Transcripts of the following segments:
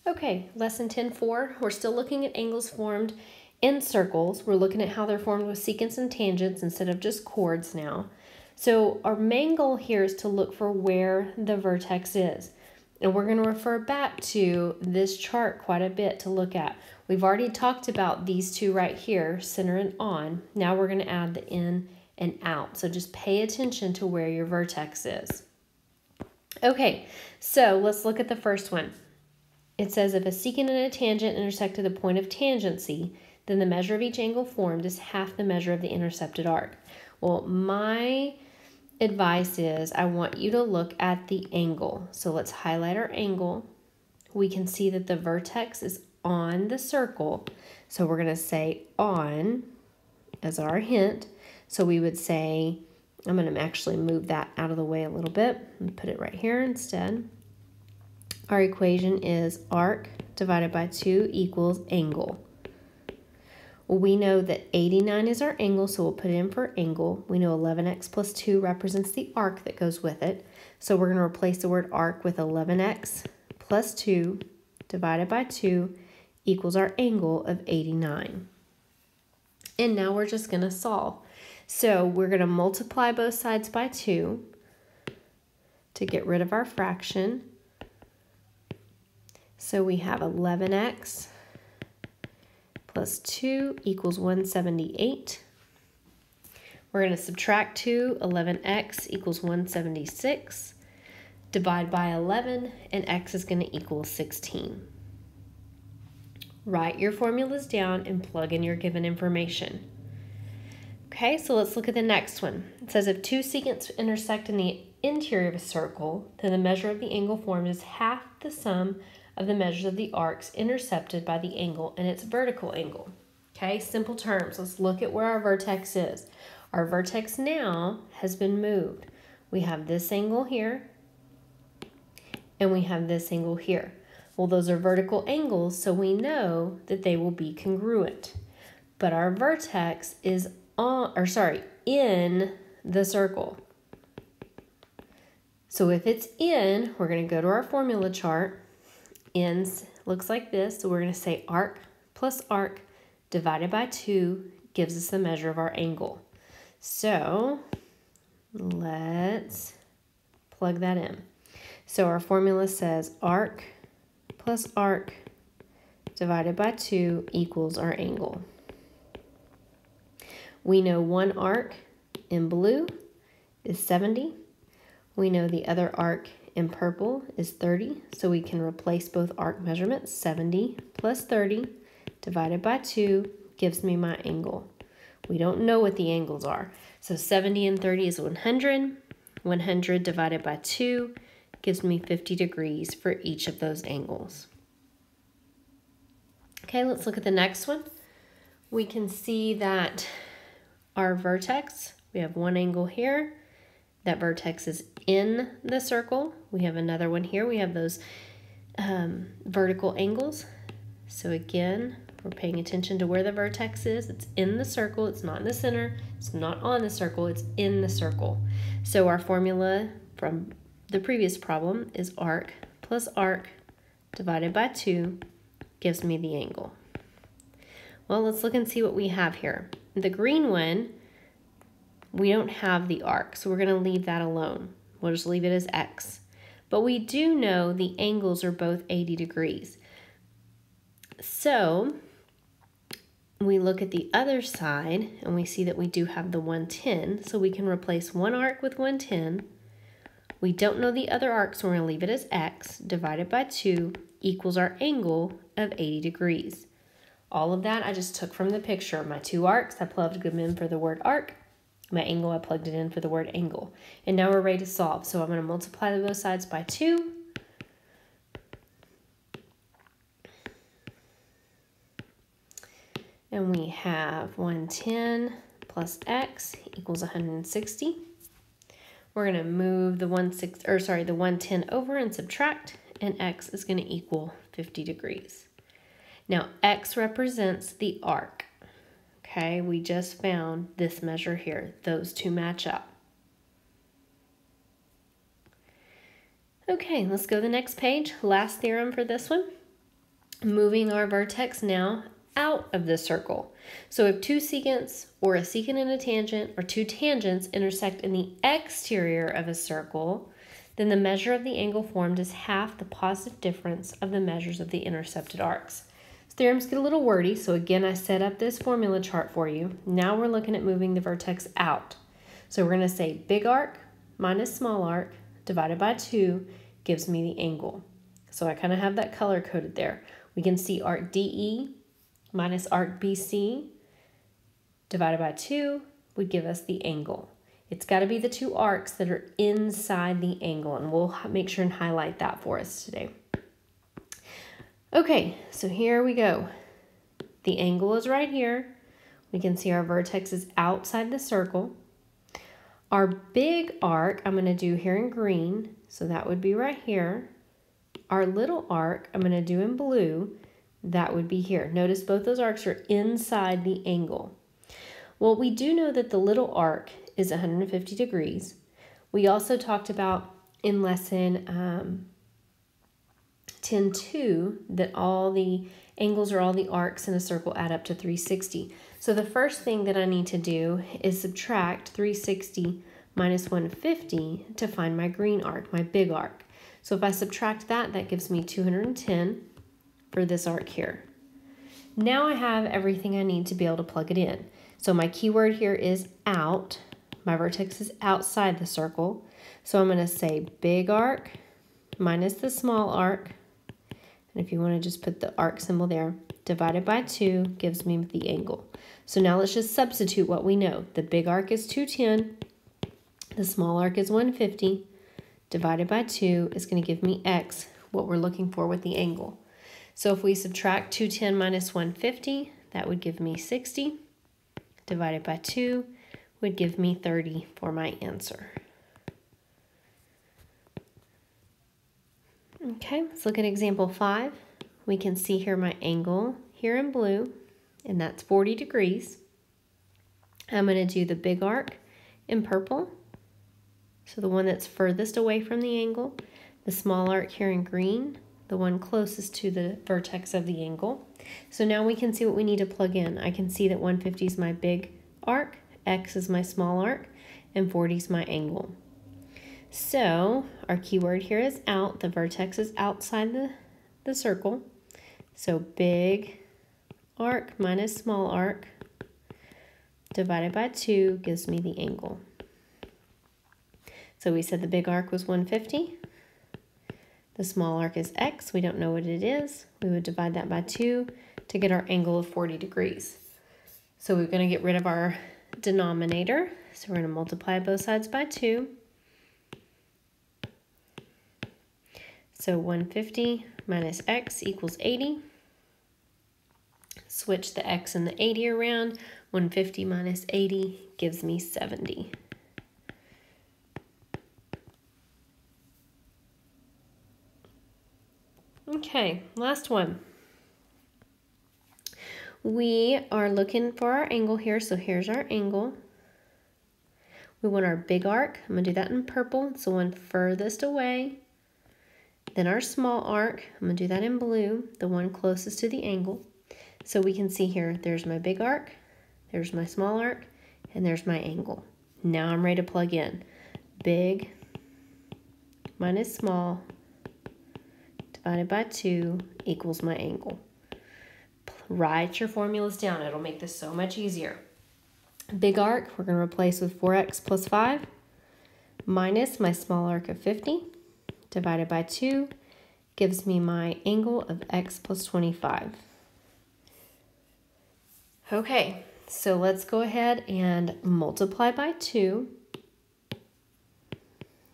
Okay, lesson 10.4, we're still looking at angles formed in circles. We're looking at how they're formed with secants and tangents instead of just chords now. So our main goal here is to look for where the vertex is. And we're going to refer back to this chart quite a bit to look at. We've already talked about these two right here, center and on. Now we're going to add the in and out. So just pay attention to where your vertex is. Okay, so let's look at the first one. It says if a secant and a tangent intersect at the point of tangency, then the measure of each angle formed is half the measure of the intercepted arc. Well, my advice is I want you to look at the angle. So let's highlight our angle. We can see that the vertex is on the circle. So we're going to say on as our hint. So we would say, I'm going to actually move that out of the way a little bit and put it right here instead. Our equation is arc divided by 2 equals angle. Well, we know that 89 is our angle, so we'll put it in for angle. We know 11x plus 2 represents the arc that goes with it. So we're going to replace the word arc with 11x plus 2 divided by 2 equals our angle of 89. And now we're just going to solve. So we're going to multiply both sides by 2 to get rid of our fraction. So we have 11x plus 2 equals 178. We're going to subtract 2, 11x equals 176. Divide by 11, and x is going to equal 16. Write your formulas down and plug in your given information. Okay, so let's look at the next one. It says if two secants intersect in the interior of a circle, then the measure of the angle formed is half the sum of the measures of the arcs intercepted by the angle and its vertical angle. Okay, simple terms. Let's look at where our vertex is. Our vertex now has been moved. We have this angle here, and we have this angle here. Well, those are vertical angles, so we know that they will be congruent. But our vertex is in the circle. So if it's in, we're going to go to our formula chart. Ends looks like this, so we're going to say arc plus arc divided by 2 gives us the measure of our angle. So let's plug that in. So our formula says arc plus arc divided by 2 equals our angle. We know one arc in blue is 70. We know the other arc in purple is 30, so we can replace both arc measurements. 70 plus 30 divided by 2 gives me my angle. We don't know what the angles are. So 70 and 30 is 100. 100 divided by 2 gives me 50 degrees for each of those angles. Okay, let's look at the next one. We can see that our vertex, we have one angle here. That vertex is in the circle. We have another one here. We have those vertical angles. So again, we're paying attention to where the vertex is. It's in the circle. It's not in the center. It's not on the circle. It's in the circle. So our formula from the previous problem is arc plus arc divided by 2 gives me the angle. Well, let's look and see what we have here. The green one, we don't have the arc, so we're going to leave that alone. We'll just leave it as x. But we do know the angles are both 80 degrees. So we look at the other side, and we see that we do have the 110, so we can replace one arc with 110. We don't know the other arc, so we're going to leave it as x divided by 2 equals our angle of 80 degrees. All of that I just took from the picture. My two arcs, I plugged them in for the word arc. My angle, I plugged it in for the word angle. And now we're ready to solve. So I'm going to multiply both sides by 2. And we have 110 plus x equals 160. We're going to move the 110 over and subtract, and x is going to equal 50 degrees. Now x represents the arc. Okay, we just found this measure here. Those two match up. Okay, let's go to the next page. Last theorem for this one. moving our vertex now out of the circle. So if two secants or a secant and a tangent or two tangents intersect in the exterior of a circle, then the measure of the angle formed is half the positive difference of the measures of the intercepted arcs. Theorems get a little wordy, so again I set up this formula chart for you. Now we're looking at moving the vertex out. So we're going to say big arc minus small arc divided by 2 gives me the angle. So I kind of have that color coded there. We can see arc DE minus arc BC divided by 2 would give us the angle. It's got to be the two arcs that are inside the angle, and we'll make sure and highlight that for us today. Okay, so here we go. The angle is right here. We can see our vertex is outside the circle. Our big arc I'm going to do here in green, so that would be right here. Our little arc I'm going to do in blue, that would be here. Notice both those arcs are inside the angle. Well, we do know that the little arc is 150 degrees. We also talked about in lesson 10.2 that all the angles or all the arcs in a circle add up to 360. So the first thing that I need to do is subtract 360 minus 150 to find my green arc, my big arc. So if I subtract that, that gives me 210 for this arc here. Now I have everything I need to be able to plug it in. So my keyword here is out. My vertex is outside the circle. So I'm going to say big arc minus the small arc. And if you want to just put the arc symbol there, divided by 2 gives me the angle. So now let's just substitute what we know. The big arc is 210. The small arc is 150. Divided by 2 is going to give me x, what we're looking for with the angle. So if we subtract 210 minus 150, that would give me 60. Divided by 2 would give me 30 for my answer. Okay, let's look at example 5. We can see here my angle here in blue, and that's 40 degrees. I'm going to do the big arc in purple, so the one that's furthest away from the angle. The small arc here in green, the one closest to the vertex of the angle. So now we can see what we need to plug in. I can see that 150 is my big arc, x is my small arc, and 40 is my angle. So our keyword here is out. The vertex is outside the circle. So big arc minus small arc divided by 2 gives me the angle. So we said the big arc was 150. The small arc is x. We don't know what it is. We would divide that by 2 to get our angle of 40 degrees. So we're going to get rid of our denominator. So we're going to multiply both sides by 2. So 150 minus x equals 80. Switch the x and the 80 around. 150 minus 80 gives me 70. Okay, last one. We are looking for our angle here, so here's our angle. We want our big arc. I'm going to do that in purple. It's the one furthest away. Then our small arc. I'm going to do that in blue, the one closest to the angle. So we can see here, there's my big arc, there's my small arc, and there's my angle. Now I'm ready to plug in. Big minus small divided by 2 equals my angle. Write your formulas down. It'll make this so much easier. Big arc, we're going to replace with 4x plus 5 minus my small arc of 50 divided by 2 gives me my angle of x plus 25. Okay, so let's go ahead and multiply by 2.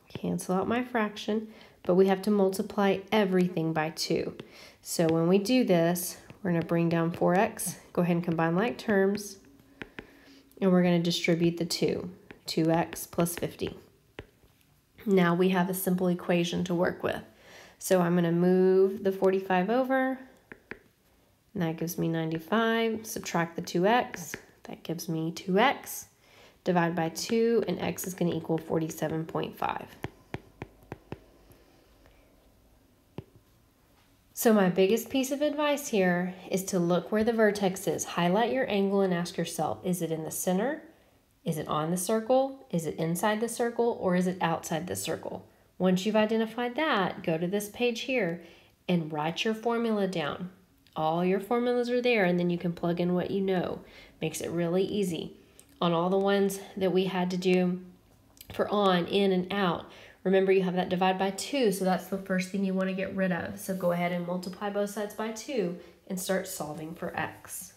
Cancel out my fraction, but we have to multiply everything by 2. So when we do this, we're going to bring down 4x, go ahead and combine like terms, and we're going to distribute the 2, 2x plus 50. Now we have a simple equation to work with. So I'm going to move the 45 over, and that gives me 95. Subtract the 2x, that gives me 2x. Divide by 2, and x is going to equal 47.5. So my biggest piece of advice here is to look where the vertex is. Highlight your angle and ask yourself, is it in the center? Is it on the circle? Is it inside the circle? Or is it outside the circle? Once you've identified that, go to this page here and write your formula down. All your formulas are there, and then you can plug in what you know. Makes it really easy. On all the ones that we had to do for on, in, and out, remember you have that divide by 2, so that's the first thing you want to get rid of. So go ahead and multiply both sides by 2 and start solving for x.